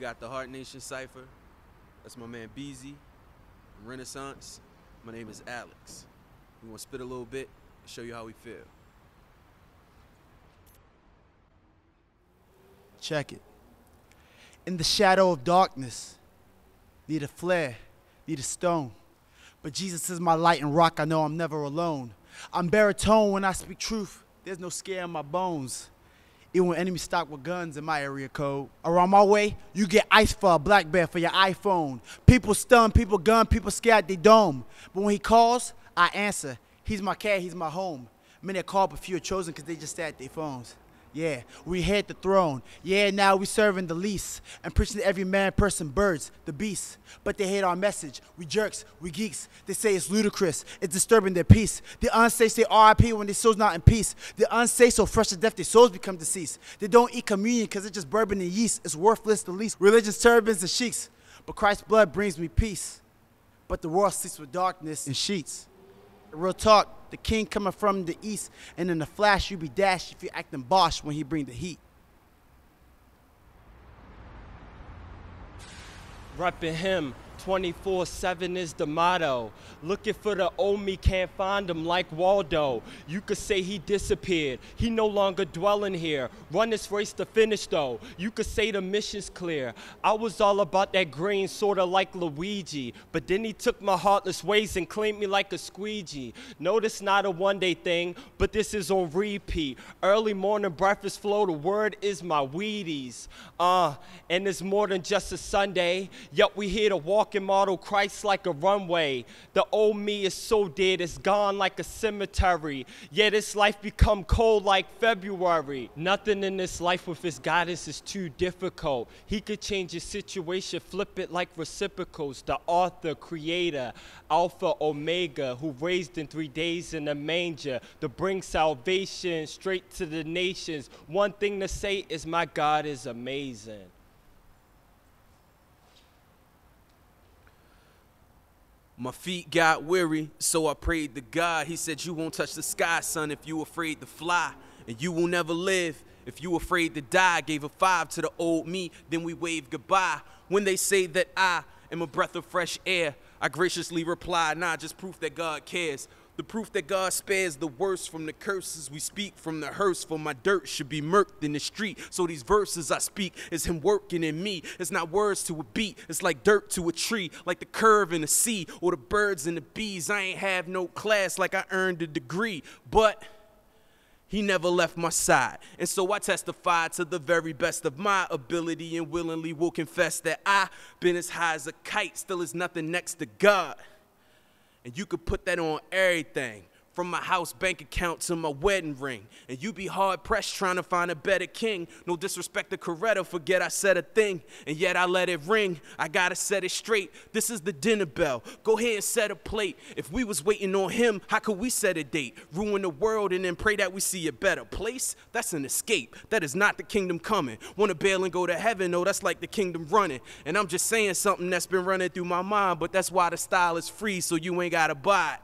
got the Heart Nation Cypher. That's my man Beezy. Renaissance. My name is Alex. We want to spit a little bit and show you how we feel. Check it. In the shadow of darkness, need a flare, need a stone. But Jesus is my light and rock, I know I'm never alone. I'm baritone when I speak truth, there's no scare in my bones. Even when enemies stock with guns in my area code. Around my way, you get ice for a black bear for your iPhone. People stun, people gun, people scared they dome. But when he calls, I answer. He's my cat, he's my home. Many are called, but few are chosen because they just sat at their phones. Yeah, we hit the throne. Yeah, now we serving the least and preaching to every man, person, birds, the beast. But they hate our message. We jerks, we geeks. They say it's ludicrous. It's disturbing their peace. The unsafe say RIP when their souls not in peace. The unsafe so fresh to death their souls become deceased. They don't eat communion because it's just bourbon and yeast. It's worthless the least. Religious turbans and sheiks. But Christ's blood brings me peace. But the world sleeps with darkness and sheets. Real talk, the king coming from the east, and in a flash you be dashed if you acting bosh when he bring the heat. Reppin' him, 24/7 is the motto. Looking for the old me, can't find him like Waldo. You could say he disappeared, he no longer dwelling here. Run this race to finish though, you could say the mission's clear. I was all about that green, sorta like Luigi. But then he took my heartless ways and cleaned me like a squeegee. No, this not a one-day thing, but this is on repeat. Early morning breakfast flow, the word is my Wheaties. And it's more than just a Sunday. Yep, we here to walk and model Christ like a runway. The old me is so dead, it's gone like a cemetery. Yet this life become cold like February. Nothing in this life with his guidance is too difficult. He could change your situation, flip it like reciprocals. The author, creator, Alpha, Omega, who raised in 3 days in a manger to bring salvation straight to the nations. One thing to say is my God is amazing. My feet got weary, so I prayed to God. He said, you won't touch the sky, son, if you afraid to fly. And you will never live if you afraid to die. Gave a 5 to the old me, then we waved goodbye. When they say that I am a breath of fresh air, I graciously reply, nah, just proof that God cares. The proof that God spares the worst from the curses we speak from the hearse. For my dirt should be murked in the street. So these verses I speak is him working in me. It's not words to a beat, it's like dirt to a tree, like the curve in the sea or the birds and the bees. I ain't have no class like I earned a degree, but he never left my side. And so I testify to the very best of my ability and willingly will confess that I've been as high as a kite, still is nothing next to God. And you could put that on everything, from my house bank account to my wedding ring. And you be hard pressed trying to find a better king. No disrespect to Coretta, forget I said a thing, and yet I let it ring. I gotta set it straight. This is the dinner bell. Go ahead and set a plate. If we was waiting on him, how could we set a date? Ruin the world and then pray that we see a better place? That's an escape. That is not the kingdom coming. Wanna bail and go to heaven? No, that's like the kingdom running. And I'm just saying something that's been running through my mind, but that's why the style is free, so you ain't gotta buy it.